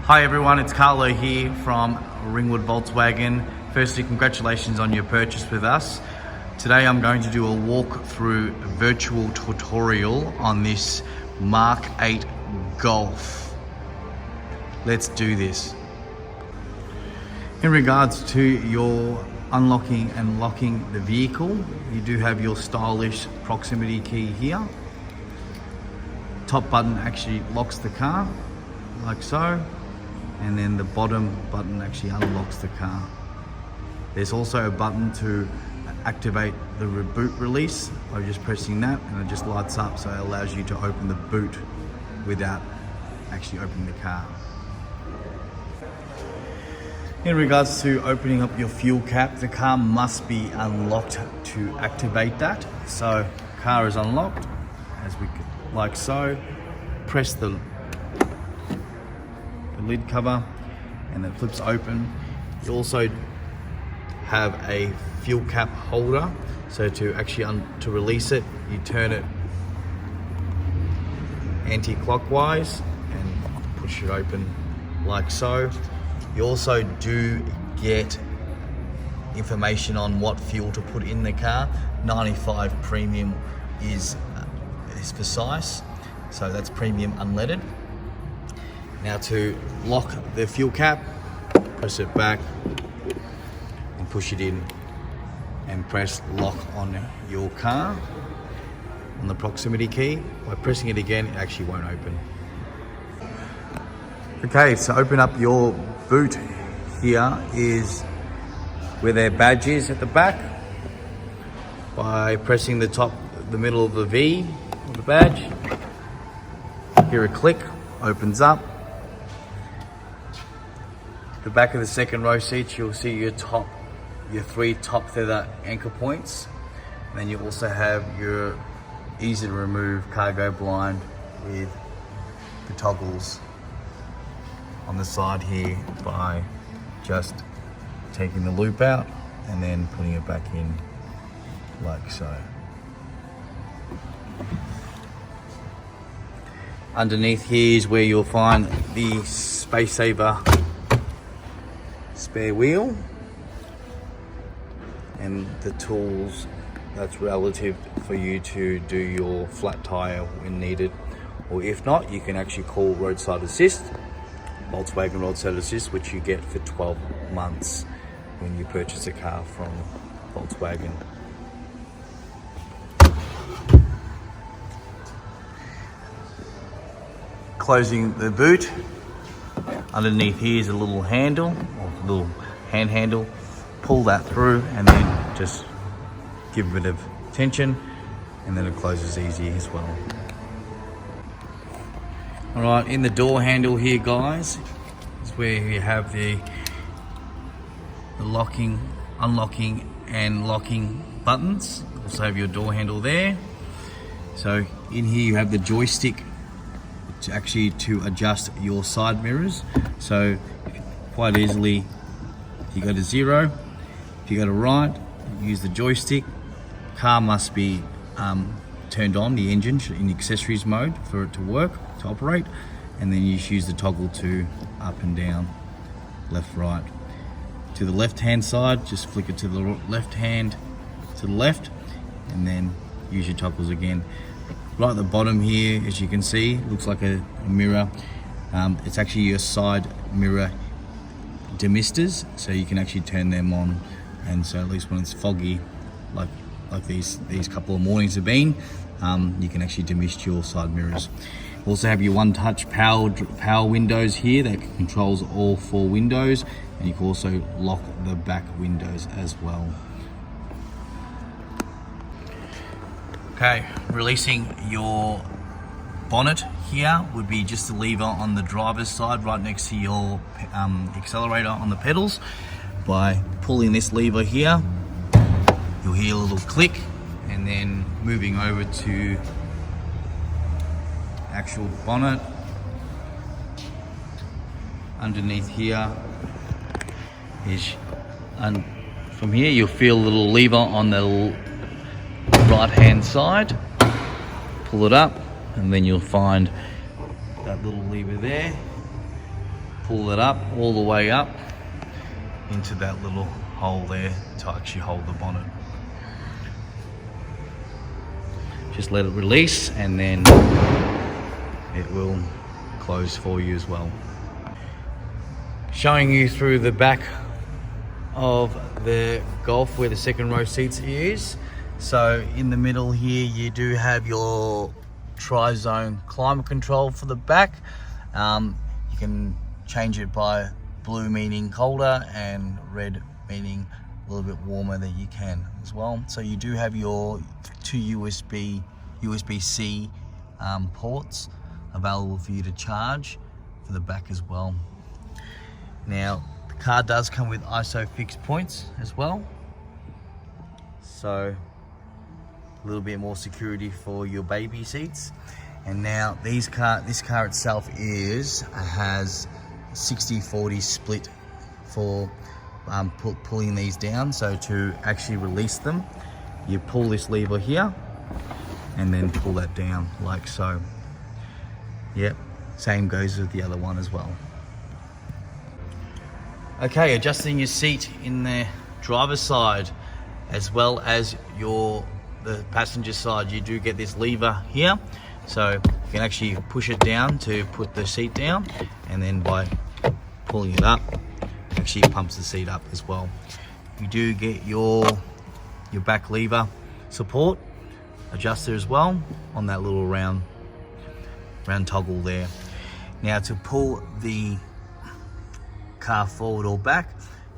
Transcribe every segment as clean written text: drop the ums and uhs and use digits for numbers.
Hi everyone, it's Carlo here from Ringwood Volkswagen. Firstly, congratulations on your purchase with us. Today I'm going to do a walk-through virtual tutorial on this Mark 8 Golf. Let's do this. In regards to your unlocking and locking the vehicle, you do have your stylish proximity key here. Top button actually locks the car, like so. And then the bottom button actually unlocks the car. There's also a button to activate the boot release by just pressing that, and it just lights up, so it allows you to open the boot without actually opening the car. In regards to opening up your fuel cap, the car must be unlocked to activate that. So car is unlocked, as we like so. Press the lid cover and it flips open. You also have a fuel cap holder, so to actually to release it, you turn it anti-clockwise and push it open like so. You also do get information on what fuel to put in the car. 95 premium is precise, so that's premium unleaded. Now to lock the fuel cap, press it back and push it in and press lock on your car on the proximity key. By pressing it again, it actually won't open. Okay, so open up your boot. Here is where their badge is at the back. By pressing the middle of the V of the badge, hear a click, opens up. The back of the second row seats, you'll see your three top feather anchor points. And then you also have your easy to remove cargo blind with the toggles on the side here by just taking the loop out and then putting it back in like so. Underneath here is where you'll find the space saver spare wheel and the tools that's relative for you to do your flat tire when needed, or if not, you can actually call roadside assist, Volkswagen roadside assist, which you get for 12 months when you purchase a car from Volkswagen. Closing the boot, underneath here is a little handle, or a little hand handle. Pull that through and then just give a bit of tension, and then it closes easy as well. All right, in the door handle here, guys, is where you have the locking, unlocking and locking buttons. Also have your door handle there. So in here you have the joystick to adjust your side mirrors. So quite easily, if you go to 0, if you go to right, use the joystick. Car must be turned on, the engine in accessories mode for it to work, to operate, and then you just use the toggle to up and down, left, right. To the left hand side, just flick it to the left hand, to the left, and then use your toggles again. Right at the bottom here, as you can see, looks like a mirror. It's actually your side mirror demisters, so you can actually turn them on, and so at least when it's foggy, like these couple of mornings have been, you can actually demist your side mirrors. You also have your one-touch power windows here that controls all 4 windows, and you can also lock the back windows as well. Okay, releasing your bonnet here would be just the lever on the driver's side right next to your accelerator on the pedals. By pulling this lever here, you'll hear a little click, and then moving over to actual bonnet. Underneath here is, and from here you'll feel a little lever on the right hand side. Pull it up and then you'll find that little lever there. pull it up all the way up into that little hole there to actually hold the bonnet. Just let it release and then it will close for you as well. Showing you through the back of the Golf where the second row seats is. So in the middle here you do have your tri-zone climate control for the back. You can change it by blue meaning colder and red meaning a little bit warmer that you can as well. So you do have your two USB-C ports available for you to charge for the back as well. Now the car does come with ISO fixed points as well, so a little bit more security for your baby seats. And now this car itself has 60-40 split for pulling these down. So to actually release them, you pull this lever here and then pull that down like so. Yep, same goes with the other one as well. Okay, adjusting your seat in the driver's side as well as the passenger side, you do get this lever here, so you can actually push it down to put the seat down, and then by pulling it up, it actually pumps the seat up as well. You do get your back lever support adjuster as well on that little round toggle there. Now to pull the car forward or back,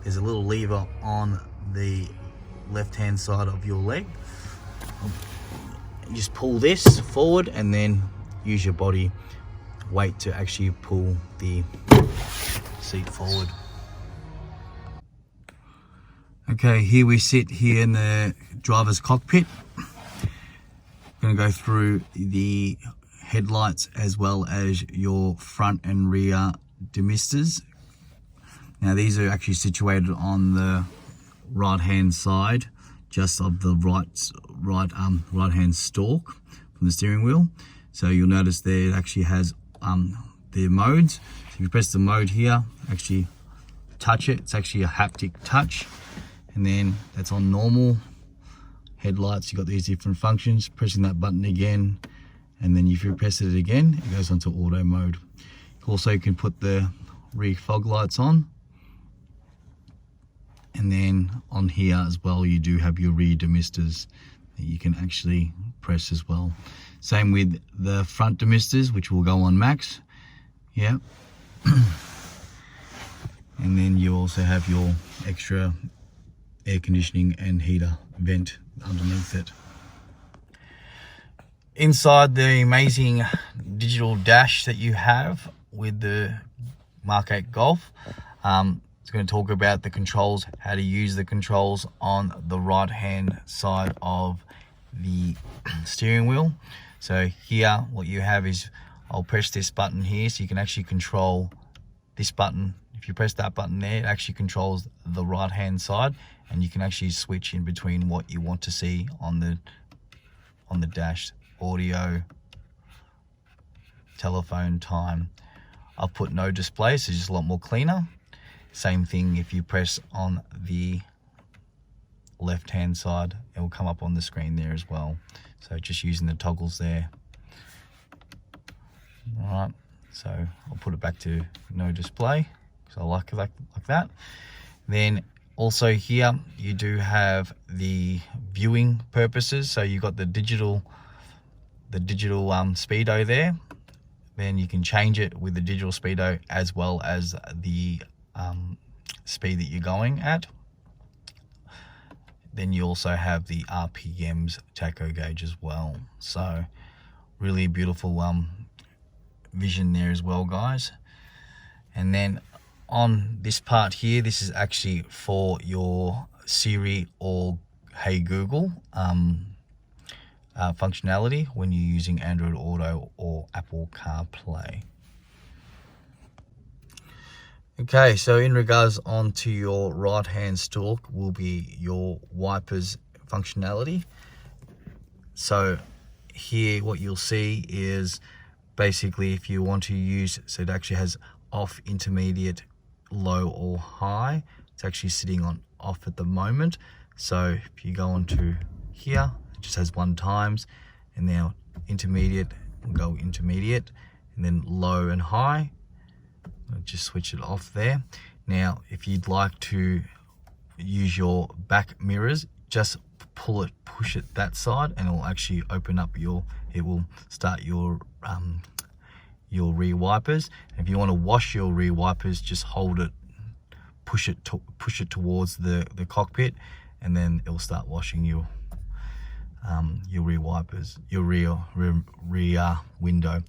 there's a little lever on the left hand side of your leg. You just pull this forward and then use your body weight to actually pull the seat forward. Okay, here we sit here in the driver's cockpit. I'm going to go through the headlights as well as your front and rear demisters. Now these are actually situated on the right hand side, just of the right hand stalk from the steering wheel. So you'll notice there it actually has the modes. So if you press the mode here, actually touch it, it's actually a haptic touch, and then that's on normal headlights. You've got these different functions. Pressing that button again, and then if you press it again, it goes onto auto mode. Also you can put the rear fog lights on, and then on here as well you do have your rear demisters that you can actually press as well. Same with the front demisters, which will go on max. Yeah. And then you also have your extra air conditioning and heater vent underneath it. Inside the amazing digital dash that you have with the Mark 8 Golf, it's going to talk about the controls, how to use the controls on the right hand side of the steering wheel. So here what you have is, I'll press this button here so you can actually control this button. If you press that button there, it actually controls the right hand side, and you can actually switch in between what you want to see on the dash: audio, telephone, time. I've put no display, so it's just a lot more cleaner. Same thing if you press on the left hand side, it will come up on the screen there as well. So just using the toggles there. Alright, so I'll put it back to no display because I like it like that. Then also here you do have the viewing purposes, so you've got the digital speedo there. Then you can change it with the digital speedo as well as the speed that you're going at. Then you also have the RPMs tacho gauge as well. So really beautiful vision there as well, guys. And then on this part here, this is actually for your Siri or Hey Google functionality when you're using Android Auto or Apple CarPlay. Okay, so in regards onto your right hand stalk will be your wipers functionality. So here what you'll see is basically if you want to use, so it actually has off, intermediate, low or high. It's actually sitting on off at the moment. So if you go onto here, it just has 1 times, and now intermediate will go intermediate, and then low and high. I'll just switch it off there. Now if you'd like to use your back mirrors, just push it that side, and it will actually open up it will start your rear wipers. And if you want to wash your rear wipers, just hold it, push it towards the cockpit, and then it will start washing your rear wipers, your rear window.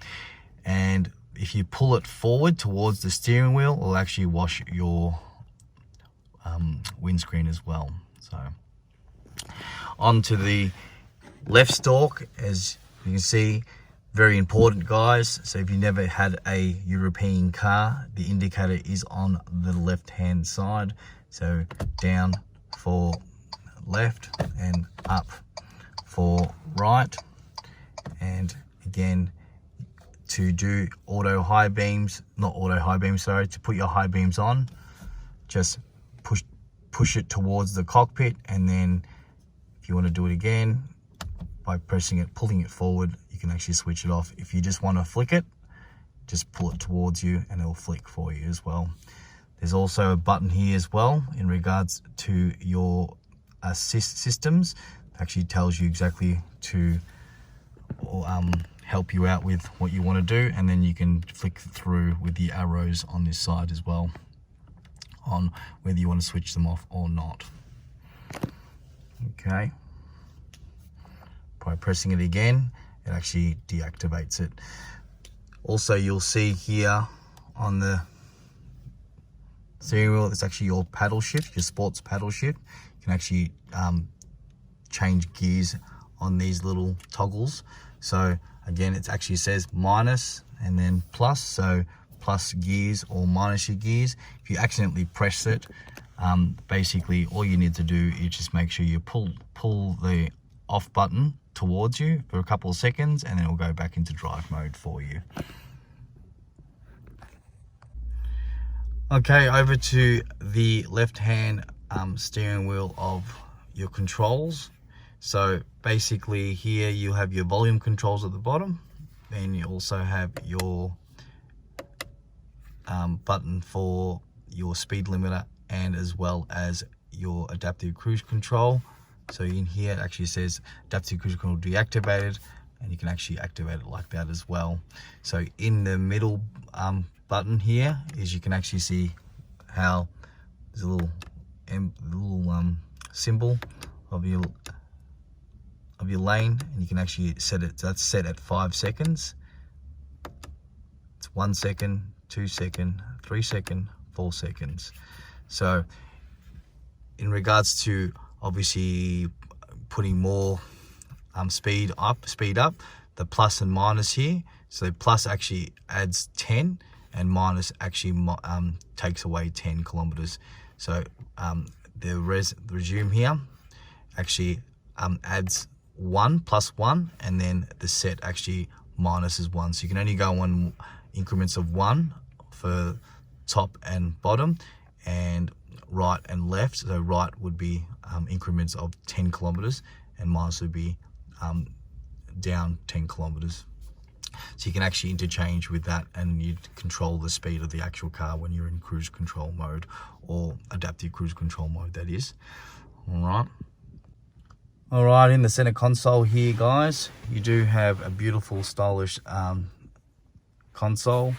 And if you pull it forward towards the steering wheel, it'll actually wash your windscreen as well. So onto the left stalk, as you can see, very important, guys. So if you never had a European car, the indicator is on the left hand side. So down for left and up for right. And again, to do auto high beams, not auto high beams, sorry, to put your high beams on, just push it towards the cockpit, and then if you want to do it again by pressing it, pulling it forward, you can actually switch it off. If you just want to flick it, just pull it towards you and it'll flick for you as well. There's also a button here as well in regards to your assist systems. It actually tells you exactly to help you out with what you want to do, and then you can flick through with the arrows on this side as well on whether you want to switch them off or not. Okay, by pressing it again, it actually deactivates it. Also, you'll see here on the steering wheel, it's actually your paddle shift, your sports paddle shift. You can actually change gears on these little toggles. So again, it actually says minus and then plus, so plus gears or minus your gears. If you accidentally press it, basically all you need to do is just make sure you pull the off button towards you for a couple of seconds, and then it'll go back into drive mode for you. Okay, over to the left hand steering wheel of your controls. So basically here you have your volume controls at the bottom, then you also have your button for your speed limiter, and as well as your adaptive cruise control. So in here it actually says adaptive cruise control deactivated, and you can actually activate it like that as well. So in the middle button here is, you can actually see how there's a little symbol of your lane, and you can actually set it, that's set at 5 seconds. It's 1 second, 2 second, 3 second, 4 seconds. So in regards to obviously putting more speed up, the plus and minus here. So plus actually adds 10, and minus actually takes away 10 kilometers. So the resume here actually adds 1 plus 1, and then the set actually minuses 1. So you can only go on increments of 1 for top and bottom, and right and left. So right would be increments of 10 kilometers, and minus would be down 10 kilometers. So you can actually interchange with that, and you control the speed of the actual car when you're in cruise control mode, or adaptive cruise control mode, that is. All right, in the center console here, guys, you do have a beautiful stylish console.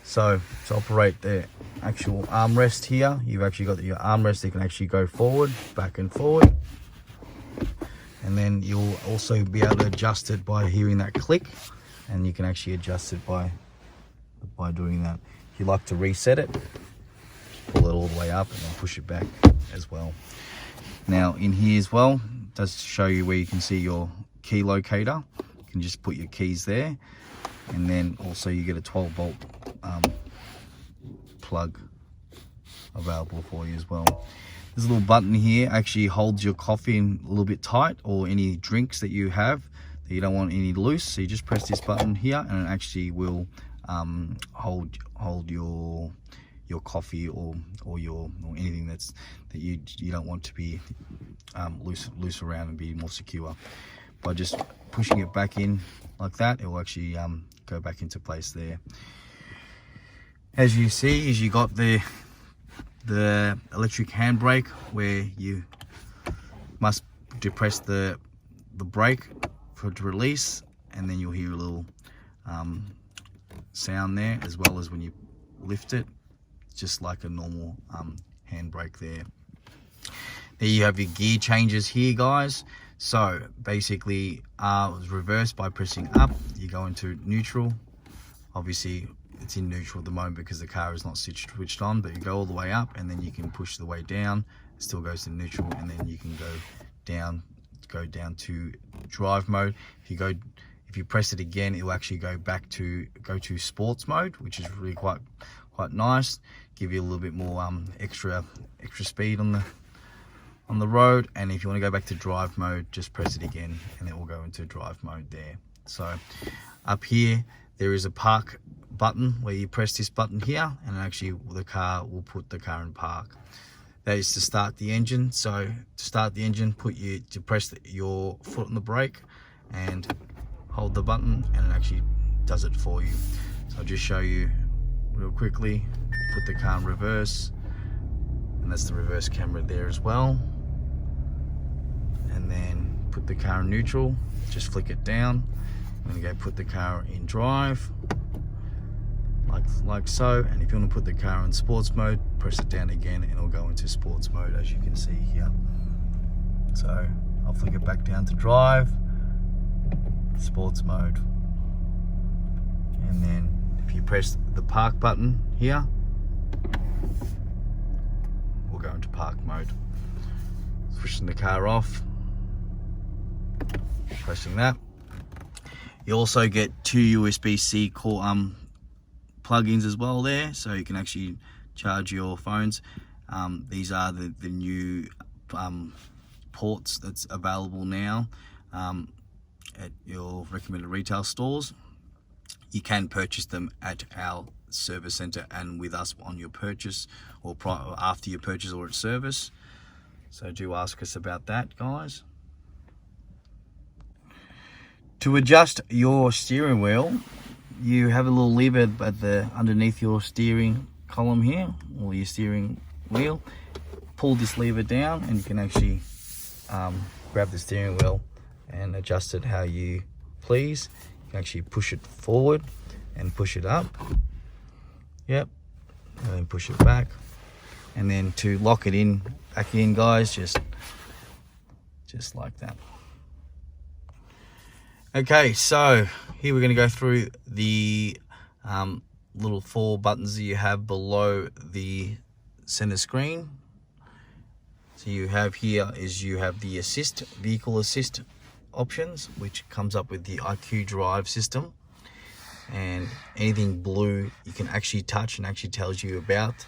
So to operate the actual armrest here, you've actually got your armrest that can actually go forward, back and forward. And then you'll also be able to adjust it by hearing that click, and you can actually adjust it by doing that. If you like to reset it, pull it all the way up and then push it back as well. Now in here as well, it does show you where you can see your key locator. You can just put your keys there, and then also you get a 12-volt plug available for you as well. This little button here actually holds your coffee in a little bit tight, or any drinks that you have that you don't want any loose. So you just press this button here, and it actually will hold your coffee or anything that you don't want to be loose around, and be more secure. By just pushing it back in like that, it will actually go back into place there. As you see, is you got the electric handbrake, where you must depress the brake for it to release, and then you'll hear a little sound there, as well as when you lift it, just like a normal handbrake there. There you have your gear changes here, guys. So basically, reverse by pressing up, you go into neutral. Obviously it's in neutral at the moment because the car is not switched on, but you go all the way up, and then you can push the way down, it still goes to neutral, and then you can go down to drive mode. If you press it again, it will actually go to sports mode, which is really quite nice. Give you a little bit more extra speed on the road. And if you want to go back to drive mode, just press it again, and it will go into drive mode there. So up here there is a park button, where you press this button here, and actually the car will put the car in park. That is to start the engine. So to start the engine, press your foot on the brake and hold the button, and it actually does it for you. So I'll just show you real quickly. Put the car in reverse, and that's the reverse camera there as well. And then put the car in neutral, just flick it down. I'm going to go put the car in drive, like so. And if you want to put the car in sports mode, press it down again, and it'll go into sports mode, as you can see here. So I'll flick it back down to drive, sports mode, and then if you press the park button here, we'll go into park mode. Switching the car off, pressing that. You also get 2 USB-C plugins as well there, so you can actually charge your phones. These are the new ports that's available now at your recommended retail stores. You can purchase them at our service center and with us on your purchase, or after your purchase or at service. So do ask us about that, guys. To adjust your steering wheel, you have a little lever at underneath your steering column here, or your steering wheel. Pull this lever down, and you can actually grab the steering wheel and adjust it how you please. You can actually push it forward and push it up. Yep, and then push it back. And then to lock it back in, guys, just like that. Okay, so here we're going to go through the little 4 buttons that you have below the center screen. So you have here you have the vehicle assist options, which comes up with the IQ Drive system, and anything blue you can actually touch, and actually tells you about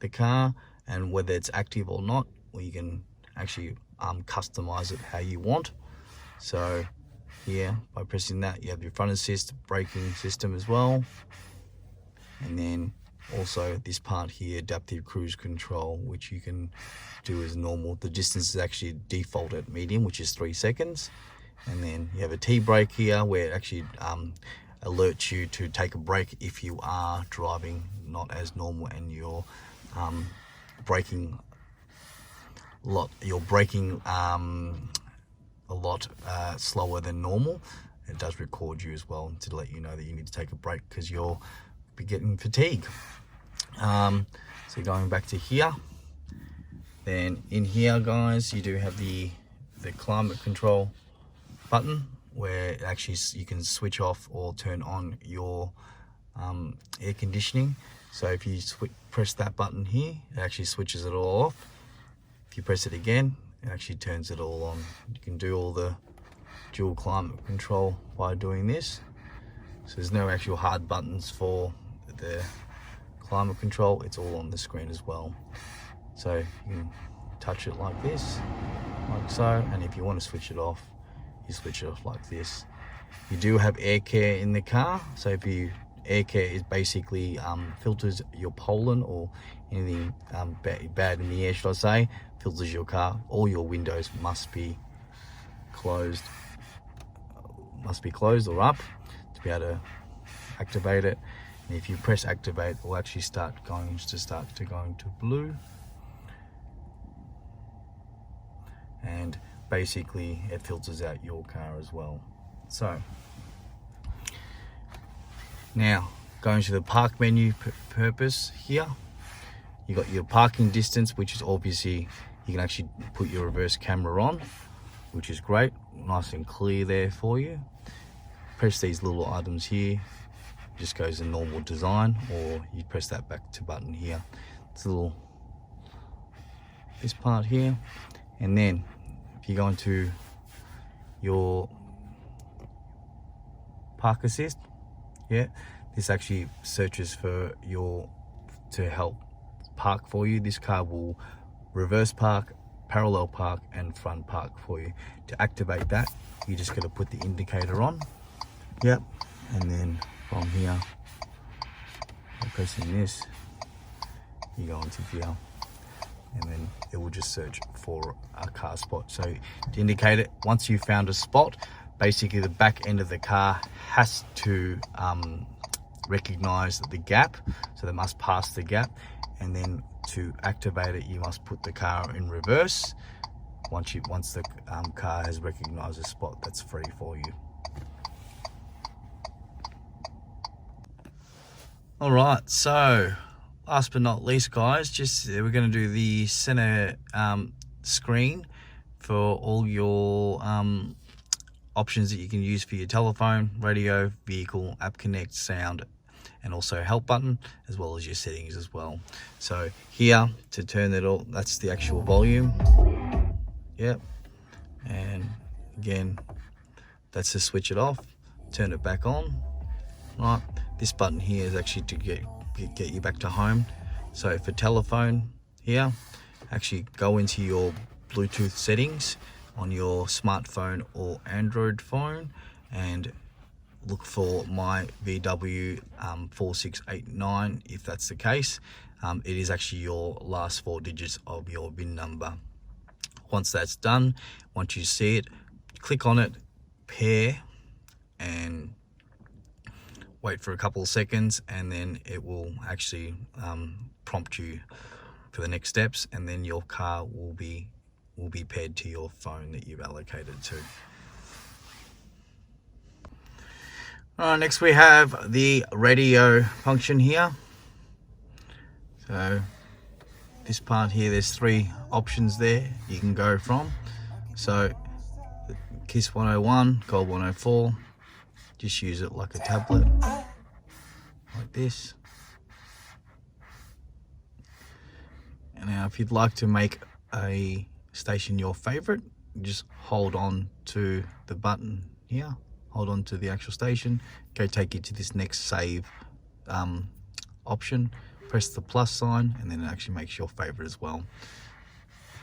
the car and whether it's active or not, or you can actually customize it how you want. So here, by pressing that, you have your front assist, braking system as well, and then also this part here, adaptive cruise control, which you can do as normal. The distance is actually default at medium, which is 3 seconds. And then you have a T-brake here, where it actually alerts you to take a break if you are driving not as normal and you're braking a lot slower than normal. It does record you as well to let you know that you need to take a break because you'll be getting fatigue. So going back to here, then in here, guys, you do have the climate control button, where actually you can switch off or turn on your air conditioning. So if you press that button here, it actually switches it all off. If you press it again, it actually turns it all on. You can do all the dual climate control by doing this. So there's no actual hard buttons for the climate control, it's all on the screen as well. So you can touch it like this, like so, and if you want to switch it off, you switch it off like this. You do have air care in the car, so if you air care is basically filters your pollen or anything bad in the air, should I say, filters your car. All your windows must be closed or up to be able to activate it. And if you press activate, it will actually start going to blue, and basically it filters out your car as well. So now going to the park menu purpose here, you got your parking distance, which is obviously you can actually put your reverse camera on, which is great, nice and clear there for you. Press these little items here, just goes in normal design, or you press that back to button here. It's this part here, and then if you go into your park assist, yeah, this actually searches for to help park for you. This car will reverse park, parallel park, and front park for you. To activate that, you just got to put the indicator on. Yep, and then from here, by pressing this, you go into here, and then it will just search for a car spot. So to indicate it, once you've found a spot, basically the back end of the car has to recognize the gap, so they must pass the gap, and then to activate it, you must put the car in reverse once the car has recognized a spot that's free for you. All right, so last but not least, guys, we're going to do the center screen for all your options that you can use for your telephone, radio, vehicle, app connect, sound, and also help button, as well as your settings as well. So here, to turn it all, that's the actual volume. Yep. And again, that's to switch it off, turn it back on. Right, this button here is actually to get you back to home. So for telephone here, actually go into your Bluetooth settings on your smartphone or Android phone and look for my VW 4689. If that's the case, it is actually your last 4 digits of your VIN number. Once that's done, once you see it, click on it, pair, and wait for a couple of seconds, and then it will actually prompt you for the next steps, and then your car will be paired to your phone that you've allocated to. Alright, next we have the radio function here. So this part here, there's 3 options there you can go from. So KISS 101, Gold 104, just use it like a tablet, like this. And now if you'd like to make a station your favorite, just hold on to the button here, hold on to the actual station, go take you to this next save option, press the plus sign, and then it actually makes your favorite as well.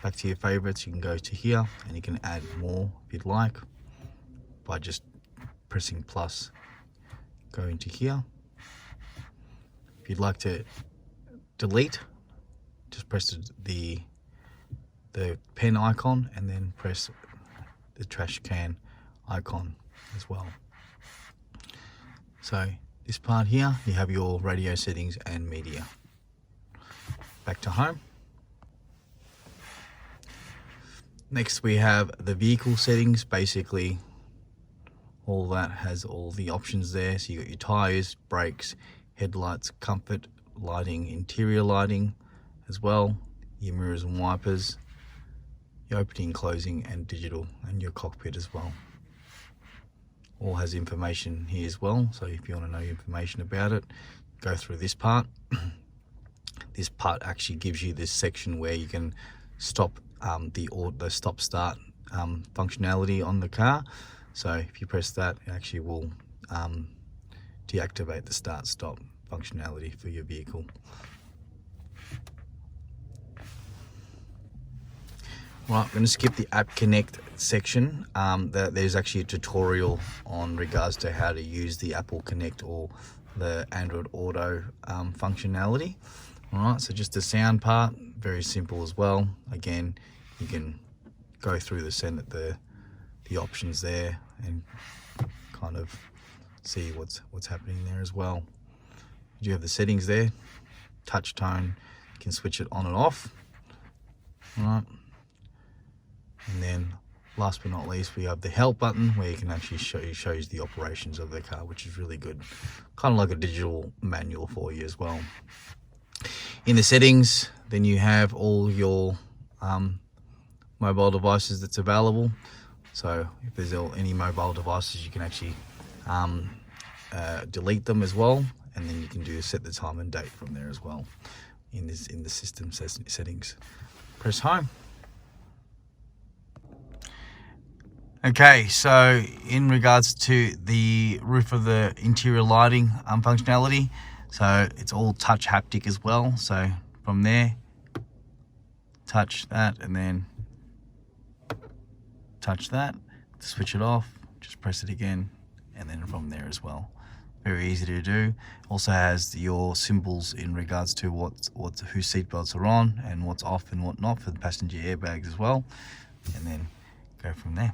Back to your favorites, you can go to here and you can add more if you'd like by just pressing plus. Go into here. If you'd like to delete, just press the pen icon and then press the trash can icon as well. So this part here, you have your radio settings and media. Back to home. Next we have the vehicle settings. Basically all that has all the options there. So you got your tires, brakes, headlights, comfort, lighting, interior lighting as well, your mirrors and wipers, your opening, closing, and digital, and your cockpit as well. All has information here as well, so if you want to know information about it, go through this part. This part actually gives you this section where you can stop the stop start functionality on the car. So if you press that, it actually will deactivate the start stop functionality for your vehicle. Right, I'm going to skip the App Connect section. There's actually a tutorial on regards to how to use the Apple Connect or the Android Auto functionality. All right, so just the sound part, very simple as well. Again, you can go through the options there and kind of see what's happening there as well. You have the settings there, touch tone, you can switch it on and off. All right, and then last but not least, we have the help button where you can actually shows the operations of the car, which is really good, kind of like a digital manual for you as well. In the settings, then you have all your mobile devices that's available. So if there's any mobile devices, you can actually delete them as well, and then you can set the time and date from there as well in the system settings. Press home. Okay, so in regards to the roof of the interior lighting functionality, so it's all touch haptic as well. So from there, touch that and then touch that to switch it off, just press it again, and then from there as well. Very easy to do. Also has your symbols in regards to whose seatbelts are on and what's off and what not for the passenger airbags as well, and then go from there.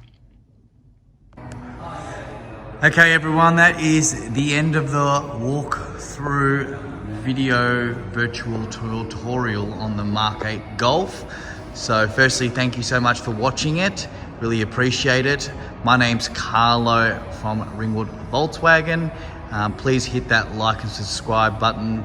Okay everyone, that is the end of the walkthrough video virtual tutorial on the Mark 8 Golf. So firstly, thank you so much for watching it. Really appreciate it. My name's Carlo from Ringwood Volkswagen. Please hit that like and subscribe button